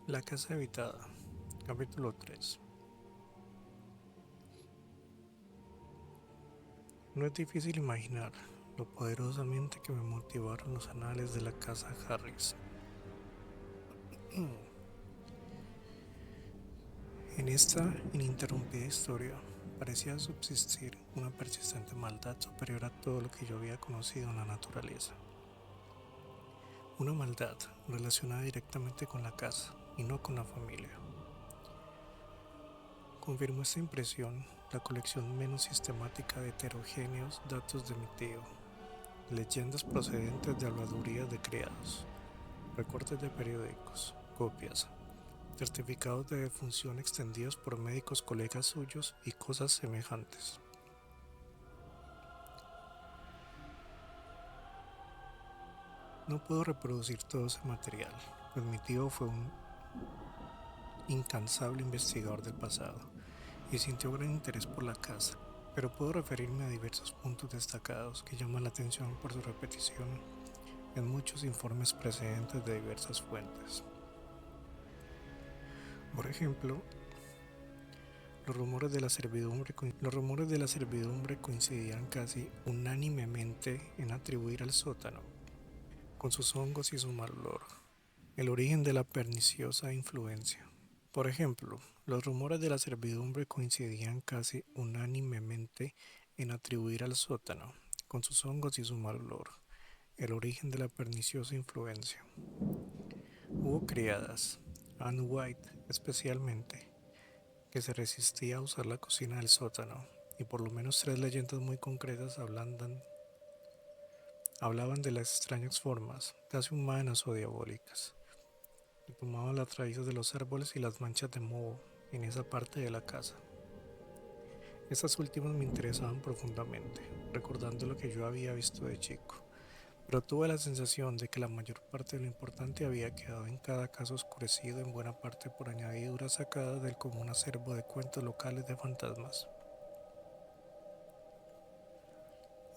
La casa habitada, capítulo 3. No es difícil imaginar lo poderosamente que me motivaron los anales de la casa Harris. En esta ininterrumpida historia parecía subsistir una persistente maldad superior a todo lo que yo había conocido en la naturaleza. Una maldad relacionada directamente con la casa y no con la familia. Confirmó esta impresión la colección menos sistemática de heterogéneos datos de mi tío, leyendas procedentes de habladurías de criados, recortes de periódicos, copias, certificados de defunción extendidos por médicos colegas suyos y cosas semejantes. No puedo reproducir todo ese material, pues mi tío fue un incansable investigador del pasado y sintió gran interés por la casa, pero puedo referirme a diversos puntos destacados que llaman la atención por su repetición en muchos informes precedentes de diversas fuentes. Por ejemplo, los rumores de la servidumbre coincidían casi unánimemente en atribuir al sótano, con sus hongos y su mal olor, el origen de la perniciosa influencia. Por ejemplo, los rumores de la servidumbre coincidían casi unánimemente en atribuir al sótano, con sus hongos y su mal olor, el origen de la perniciosa influencia. Hubo criadas, Anne White especialmente, que se resistía a usar la cocina del sótano, y por lo menos tres leyendas muy concretas hablaban de las extrañas formas, casi humanas o diabólicas, que tomaban las raíces de los árboles y las manchas de moho en esa parte de la casa. Estas últimas me interesaban profundamente, recordando lo que yo había visto de chico, pero tuve la sensación de que la mayor parte de lo importante había quedado en cada caso oscurecido en buena parte por añadiduras sacadas del común acervo de cuentos locales de fantasmas.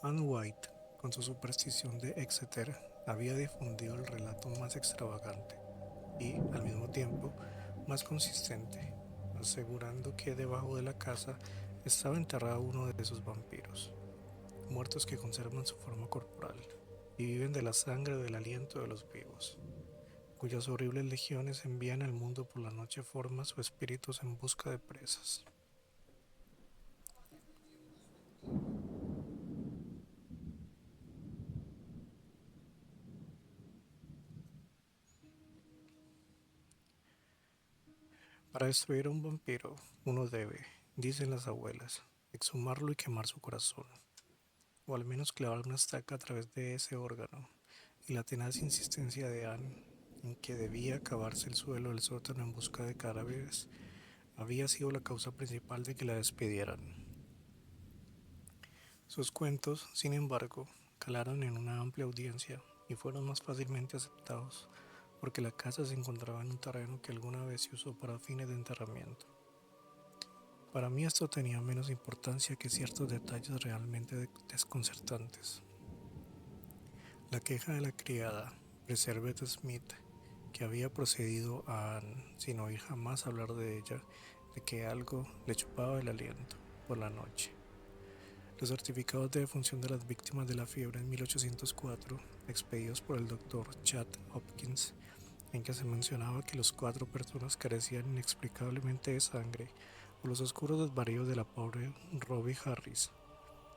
Anne White, con su superstición de Exeter, había difundido el relato más extravagante y, al mismo tiempo, más consistente, asegurando que debajo de la casa estaba enterrado uno de esos vampiros, muertos que conservan su forma corporal y viven de la sangre o del aliento de los vivos, cuyas horribles legiones envían al mundo por la noche formas o espíritus en busca de presas. Para destruir a un vampiro, uno debe, dicen las abuelas, exhumarlo y quemar su corazón, o al menos clavar una estaca a través de ese órgano, y la tenaz insistencia de Anne en que debía cavarse el suelo del sótano en busca de cadáveres había sido la causa principal de que la despidieran. Sus cuentos, sin embargo, calaron en una amplia audiencia y fueron más fácilmente aceptados porque la casa se encontraba en un terreno que alguna vez se usó para fines de enterramiento. Para mí esto tenía menos importancia que ciertos detalles realmente desconcertantes. La queja de la criada, Preservet Smith, que había procedido a Anne, sin oír jamás hablar de ella, de que algo le chupaba el aliento por la noche. Los certificados de defunción de las víctimas de la fiebre en 1804, expedidos por el doctor Chad Hopkins, en que se mencionaba que las 4 personas carecían inexplicablemente de sangre, o los oscuros desvaríos de la pobre Robbie Harris,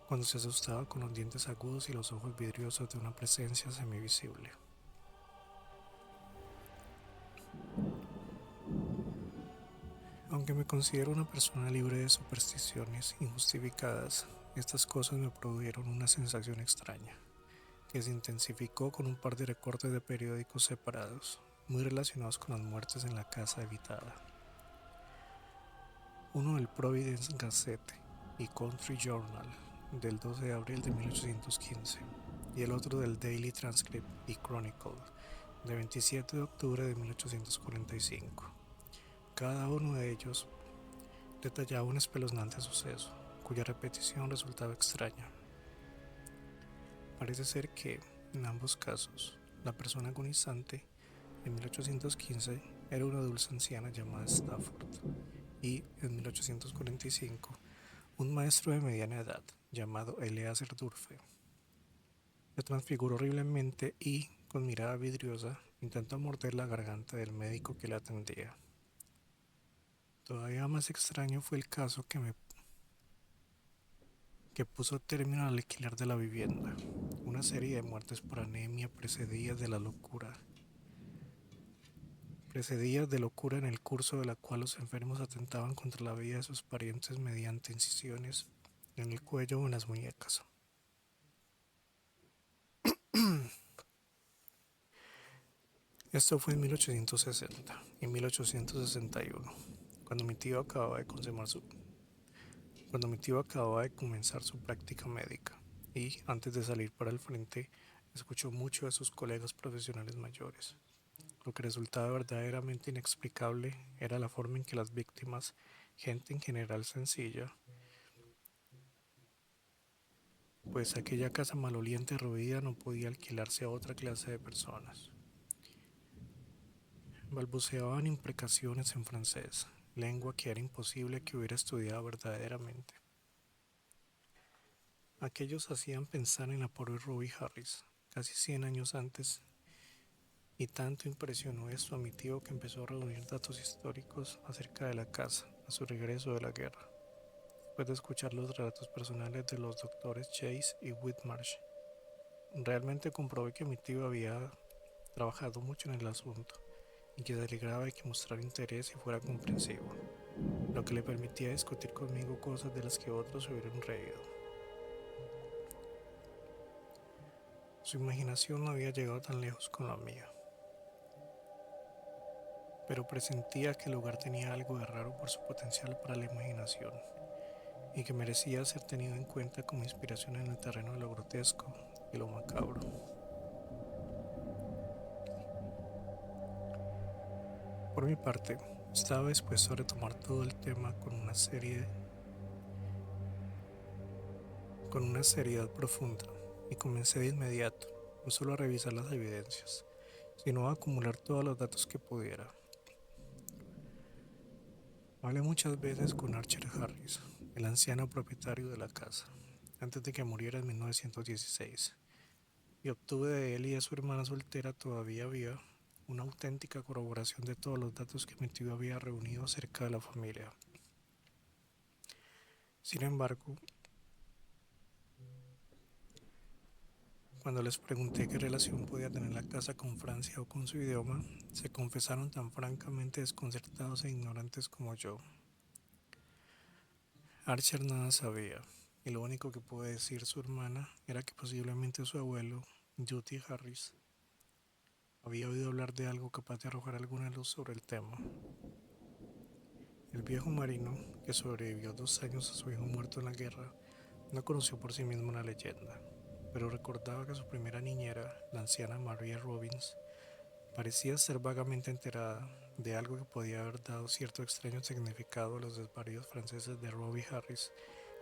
cuando se asustaba con los dientes agudos y los ojos vidriosos de una presencia semivisible. Aunque me considero una persona libre de supersticiones injustificadas, estas cosas me produjeron una sensación extraña, que se intensificó con un par de recortes de periódicos separados, muy relacionados con las muertes en la casa habitada. Uno del Providence Gazette, y Country Journal del 12 de abril de 1815 y el otro del Daily Transcript y Chronicle de 27 de octubre de 1845. Cada uno de ellos detallaba un espeluznante suceso, cuya repetición resultaba extraña. Parece ser que, en ambos casos, la persona agonizante en 1815 era una dulce anciana llamada Stafford y, en 1845, un maestro de mediana edad llamado Eleazar Durfe. Se transfiguró horriblemente y, con mirada vidriosa, intentó morder la garganta del médico que le atendía. Todavía más extraño fue el caso que puso término al alquiler de la vivienda. Una serie de muertes por anemia precedidas de locura en el curso de la cual los enfermos atentaban contra la vida de sus parientes mediante incisiones en el cuello o en las muñecas. Esto fue en 1860 y 1861, cuando mi tío acababa de comenzar su práctica médica y, antes de salir para el frente, escuchó mucho de sus colegas profesionales mayores. Lo que resultaba verdaderamente inexplicable era la forma en que las víctimas, gente en general sencilla, pues aquella casa maloliente y ruida no podía alquilarse a otra clase de personas. Balbuceaban imprecaciones en francés, lengua que era imposible que hubiera estudiado verdaderamente. Aquellos hacían pensar en la pobre Ruby Harris, casi 100 años antes, y tanto impresionó esto a mi tío que empezó a reunir datos históricos acerca de la casa a su regreso de la guerra, después de escuchar los relatos personales de los doctores Chase y Whitmarsh. Realmente comprobé que mi tío había trabajado mucho en el asunto y que se alegraba de que mostrara interés y fuera comprensivo, lo que le permitía discutir conmigo cosas de las que otros se hubieran reído. Su imaginación no había llegado tan lejos con la mía, pero presentía que el lugar tenía algo de raro por su potencial para la imaginación y que merecía ser tenido en cuenta como inspiración en el terreno de lo grotesco y lo macabro. Por mi parte, estaba dispuesto a retomar todo el tema con una seriedad profunda y comencé de inmediato, no solo a revisar las evidencias, sino a acumular todos los datos que pudiera. Hablé muchas veces con Archer Harris, el anciano propietario de la casa, antes de que muriera en 1916, y obtuve de él y de su hermana soltera todavía viva una auténtica corroboración de todos los datos que mi tío había reunido acerca de la familia. Sin embargo, cuando les pregunté qué relación podía tener la casa con Francia o con su idioma, se confesaron tan francamente desconcertados e ignorantes como yo. Archer nada sabía, y lo único que pudo decir su hermana era que posiblemente su abuelo, Judy Harris, había oído hablar de algo capaz de arrojar alguna luz sobre el tema. El viejo marino, que sobrevivió 2 años a su hijo muerto en la guerra, no conoció por sí mismo la leyenda, pero recordaba que su primera niñera, la anciana Maria Robbins, parecía ser vagamente enterada de algo que podía haber dado cierto extraño significado a los desvaríos franceses de Robbie Harris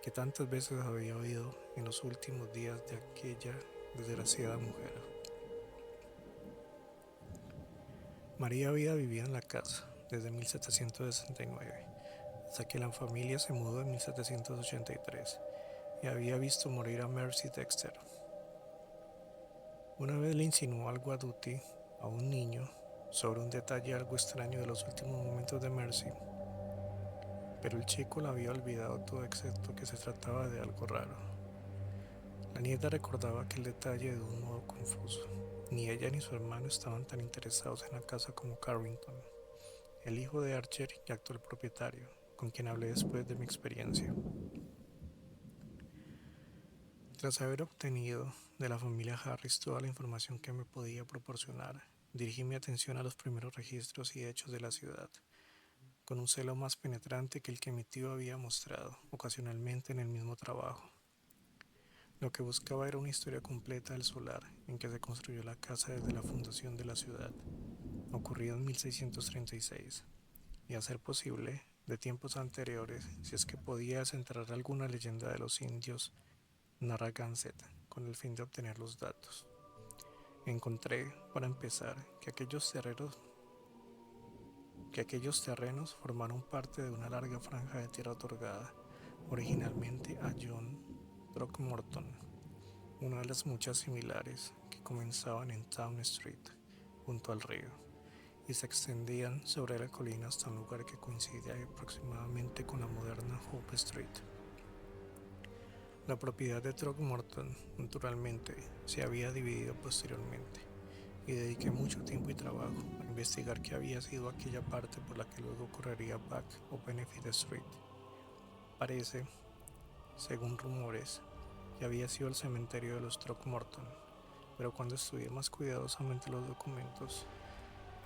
que tantas veces había oído en los últimos días de aquella desgraciada mujer. María había vivido en la casa desde 1769, hasta que la familia se mudó en 1783 y había visto morir a Mercy Dexter. Una vez le insinuó algo a Dutty, a un niño, sobre un detalle algo extraño de los últimos momentos de Mercy, pero el chico la había olvidado todo excepto que se trataba de algo raro. La nieta recordaba aquel detalle de un modo confuso. Ni ella ni su hermano estaban tan interesados en la casa como Carrington, el hijo de Archer y actual propietario, con quien hablé después de mi experiencia. Tras haber obtenido de la familia Harris toda la información que me podía proporcionar, dirigí mi atención a los primeros registros y hechos de la ciudad, con un celo más penetrante que el que mi tío había mostrado ocasionalmente en el mismo trabajo. Lo que buscaba era una historia completa del solar en que se construyó la casa desde la fundación de la ciudad, ocurrida en 1636, y a ser posible, de tiempos anteriores, si es que podía centrar alguna leyenda de los indios Narragansett, con el fin de obtener los datos. Encontré, para empezar, que aquellos terrenos formaron parte de una larga franja de tierra otorgada originalmente a John Throckmorton, una de las muchas similares que comenzaban en Town Street, junto al río, y se extendían sobre la colina hasta un lugar que coincidía aproximadamente con la moderna Hope Street. La propiedad de Throckmorton, naturalmente, se había dividido posteriormente, y dediqué mucho tiempo y trabajo a investigar qué había sido aquella parte por la que luego correría Back o Benefit Street. Parece, según rumores, que había sido el cementerio de los Throckmorton, pero cuando estudié más cuidadosamente los documentos,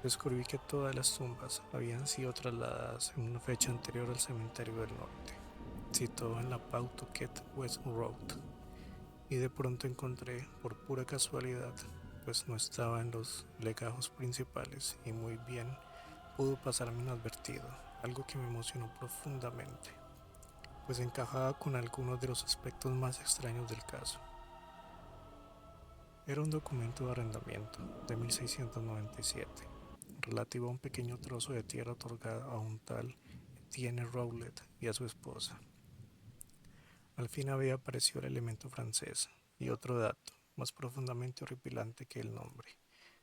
descubrí que todas las tumbas habían sido trasladadas en una fecha anterior al cementerio del norte, situado en la Pawtucket West Road, y de pronto encontré, por pura casualidad, pues no estaba en los legajos principales y muy bien pudo pasarme inadvertido, algo que me emocionó profundamente, pues encajaba con algunos de los aspectos más extraños del caso. Era un documento de arrendamiento de 1697, relativo a un pequeño trozo de tierra otorgada a un tal Etienne Rowlett y a su esposa. Al fin había aparecido el elemento francés y otro dato, más profundamente horripilante que el nombre,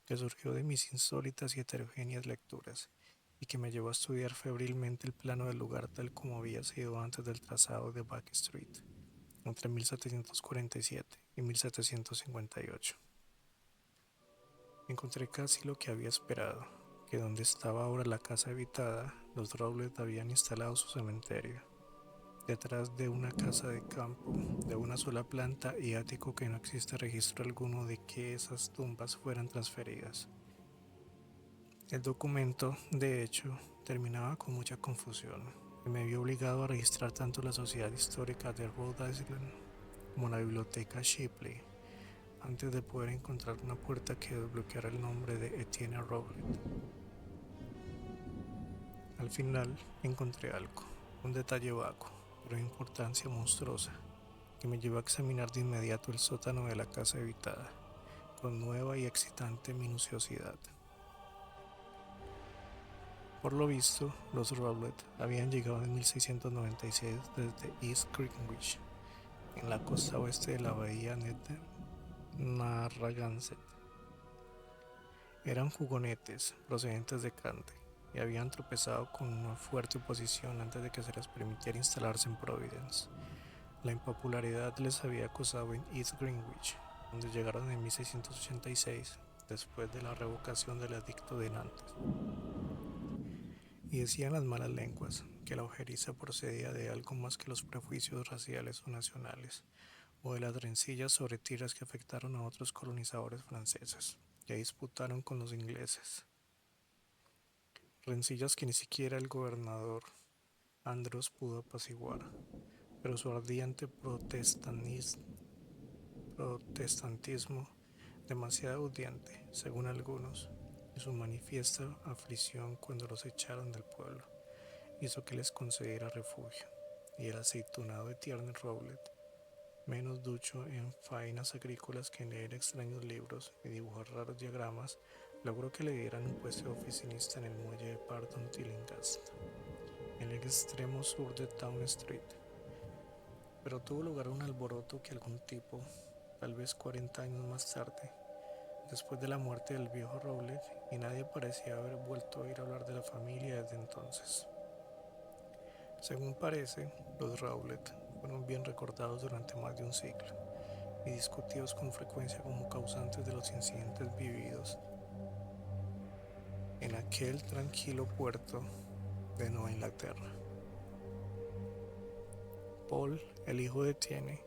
que surgió de mis insólitas y heterogéneas lecturas, y que me llevó a estudiar febrilmente el plano del lugar tal como había sido antes del trazado de Back Street, entre 1747 y 1758. Encontré casi lo que había esperado, que donde estaba ahora la casa habitada, los Rowlett habían instalado su cementerio, detrás de una casa de campo de una sola planta y ático que no existe registro alguno de que esas tumbas fueran transferidas. El documento, de hecho, terminaba con mucha confusión y me vio obligado a registrar tanto la Sociedad Histórica de Rhode Island como la Biblioteca Shipley antes de poder encontrar una puerta que desbloqueara el nombre de Etienne Rowlett. Al final encontré algo, un detalle vago, pero de importancia monstruosa, que me llevó a examinar de inmediato el sótano de la casa habitada, con nueva y excitante minuciosidad. Por lo visto, los Rowlett habían llegado en 1696 desde East Greenwich, en la costa oeste de la bahía de Narragansett. Eran jugonetes procedentes de Cante y habían tropezado con una fuerte oposición antes de que se les permitiera instalarse en Providence. La impopularidad les había acosado en East Greenwich, donde llegaron en 1686, después de la revocación del edicto de Nantes. Y decían las malas lenguas que la ojeriza procedía de algo más que los prejuicios raciales o nacionales, o de las rencillas sobre tierras que afectaron a otros colonizadores franceses, que disputaron con los ingleses. Rencillas que ni siquiera el gobernador Andros pudo apaciguar, pero su ardiente protestantismo, demasiado audiente, según algunos, y su manifiesta aflicción cuando los echaron del pueblo, hizo que les concediera refugio, y el aceitunado Etienne Rowlett, menos ducho en faenas agrícolas que en leer extraños libros y dibujar raros diagramas, logró que le dieran un puesto de oficinista en el muelle de Pardon Tillinghast, en el extremo sur de Town Street. Pero tuvo lugar un alboroto que algún tipo, tal vez 40 años más tarde, después de la muerte del viejo Rowlett, y nadie parecía haber vuelto a oír hablar de la familia desde entonces. Según parece, los Rowlett fueron bien recordados durante más de un siglo y discutidos con frecuencia como causantes de los incidentes vividos en aquel tranquilo puerto de Nueva Inglaterra. Paul, el hijo de Etienne,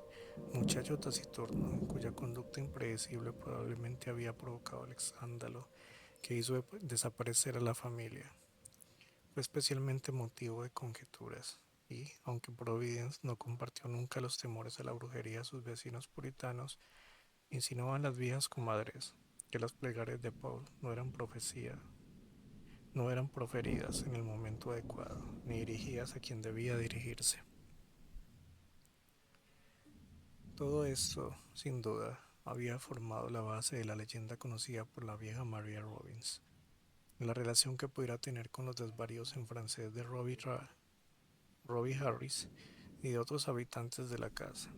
muchacho taciturno, cuya conducta impredecible probablemente había provocado el escándalo que hizo desaparecer a la familia, Fue especialmente motivo de conjeturas y, aunque Providence no compartió nunca los temores a la brujería de sus vecinos puritanos, insinuaban las viejas comadres que las plegarias de Paul no eran profecía, no eran proferidas en el momento adecuado, ni dirigidas a quien debía dirigirse. Todo esto, sin duda, había formado la base de la leyenda conocida por la vieja Maria Robbins, la relación que pudiera tener con los desvaríos en francés de Robbie Harris y de otros habitantes de la casa.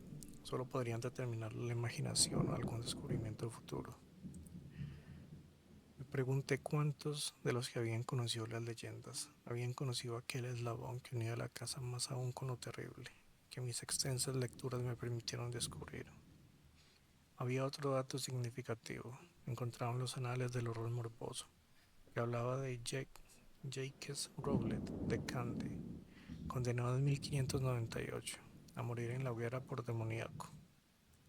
Solo podrían determinar la imaginación o algún descubrimiento futuro. Me pregunté cuántos de los que habían conocido las leyendas habían conocido aquel eslabón que unía la casa más aún con lo terrible, que mis extensas lecturas me permitieron descubrir. Había otro dato significativo, encontrado en los anales del horror morboso, que hablaba de Jacques Rowlet de Cande, condenado en 1598 a morir en la hoguera por demoníaco,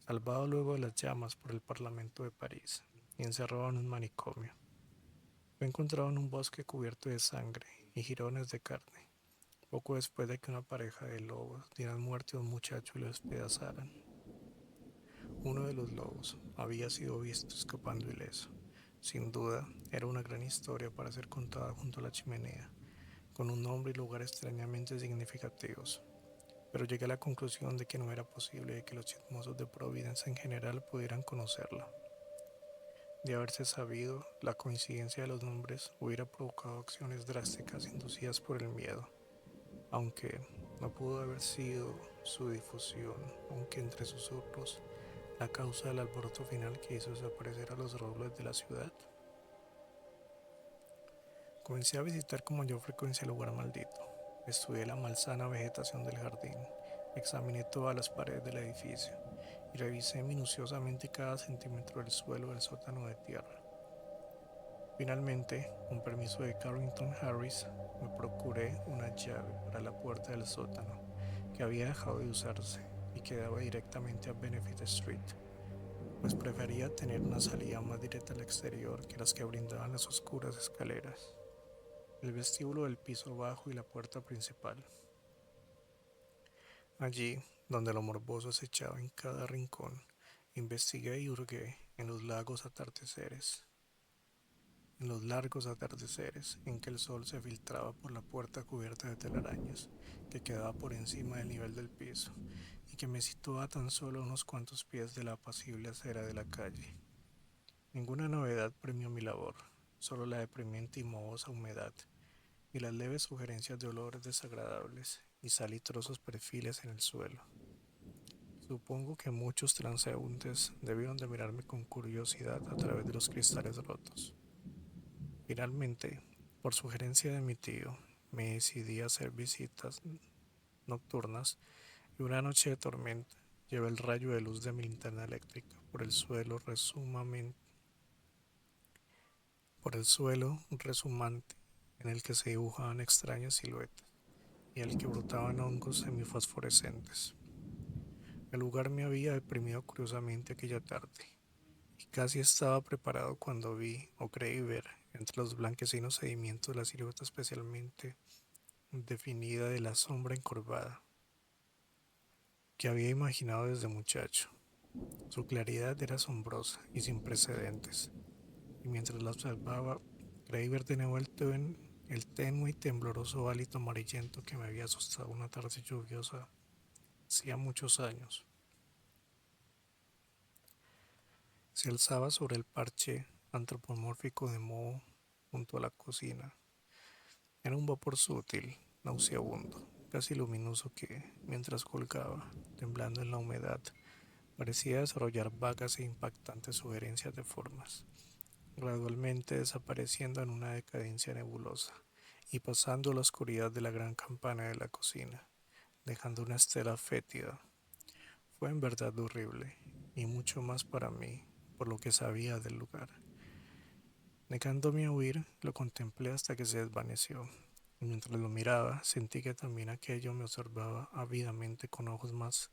salvado luego de las llamas por el Parlamento de París y encerrado en un manicomio. Fue encontrado en un bosque cubierto de sangre y jirones de carne, poco después de que una pareja de lobos dieran muerte a un muchacho y lo despedazaran. Uno de los lobos había sido visto escapando ileso. Sin duda, era una gran historia para ser contada junto a la chimenea, con un nombre y lugar extrañamente significativos. Pero llegué a la conclusión de que no era posible que los chismosos de Providence en general pudieran conocerla. De haberse sabido, la coincidencia de los nombres hubiera provocado acciones drásticas inducidas por el miedo, aunque no pudo haber sido su difusión, aunque entre susurros, la causa del alboroto final que hizo desaparecer a los robles de la ciudad. Comencé a visitar con mayor frecuencia el lugar maldito. Estudié la malsana vegetación del jardín, examiné todas las paredes del edificio y revisé minuciosamente cada centímetro del suelo del sótano de tierra. Finalmente, con permiso de Carrington Harris, me procuré una llave para la puerta del sótano, que había dejado de usarse y que daba directamente a Benefit Street, pues prefería tener una salida más directa al exterior que las que brindaban las oscuras escaleras, el vestíbulo del piso bajo y la puerta principal. Allí, donde lo morboso acechaba en cada rincón, investigué y hurgué en los largos atardeceres en que el sol se filtraba por la puerta cubierta de telarañas, que quedaba por encima del nivel del piso, y que me situaba tan solo a unos cuantos pies de la apacible acera de la calle. Ninguna novedad premió mi labor, solo la deprimente y mohosa humedad, y las leves sugerencias de olores desagradables y salitrosos perfiles en el suelo. Supongo que muchos transeúntes debieron de mirarme con curiosidad a través de los cristales rotos. Finalmente, por sugerencia de mi tío, me decidí a hacer visitas nocturnas y una noche de tormenta llevé el rayo de luz de mi linterna eléctrica por el suelo resumante en el que se dibujaban extrañas siluetas y al que brotaban hongos semifosforescentes. El lugar me había deprimido curiosamente aquella tarde y casi estaba preparado cuando vi o creí ver entre los blanquecinos sedimentos la silueta especialmente definida de la sombra encorvada que había imaginado desde muchacho. Su claridad era asombrosa y sin precedentes, y mientras la observaba, creí ver de nuevo el tenue y tembloroso hálito amarillento que me había asustado una tarde lluviosa hacía muchos años. Se alzaba sobre el parche antropomórfico de moho junto a la cocina. Era un vapor sutil, nauseabundo, casi luminoso que, mientras colgaba, temblando en la humedad, parecía desarrollar vagas e impactantes sugerencias de formas, gradualmente desapareciendo en una decadencia nebulosa y pasando a la oscuridad de la gran campana de la cocina, dejando una estela fétida. Fue en verdad horrible, y mucho más para mí, por lo que sabía del lugar. Negándome a huir, lo contemplé hasta que se desvaneció, y mientras lo miraba, sentí que también aquello me observaba ávidamente con ojos más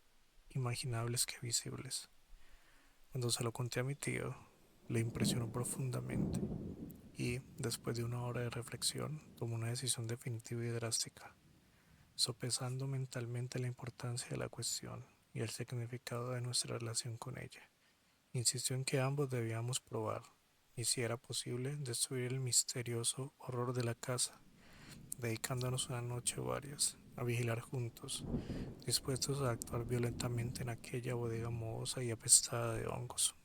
imaginables que visibles. Cuando se lo conté a mi tío, le impresionó profundamente, y, después de una hora de reflexión, tomó una decisión definitiva y drástica, sopesando mentalmente la importancia de la cuestión y el significado de nuestra relación con ella. Insistió en que ambos debíamos probar, y si era posible, destruir el misterioso horror de la casa, dedicándonos una noche o varias a vigilar juntos, dispuestos a actuar violentamente en aquella bodega mohosa y apestada de hongos.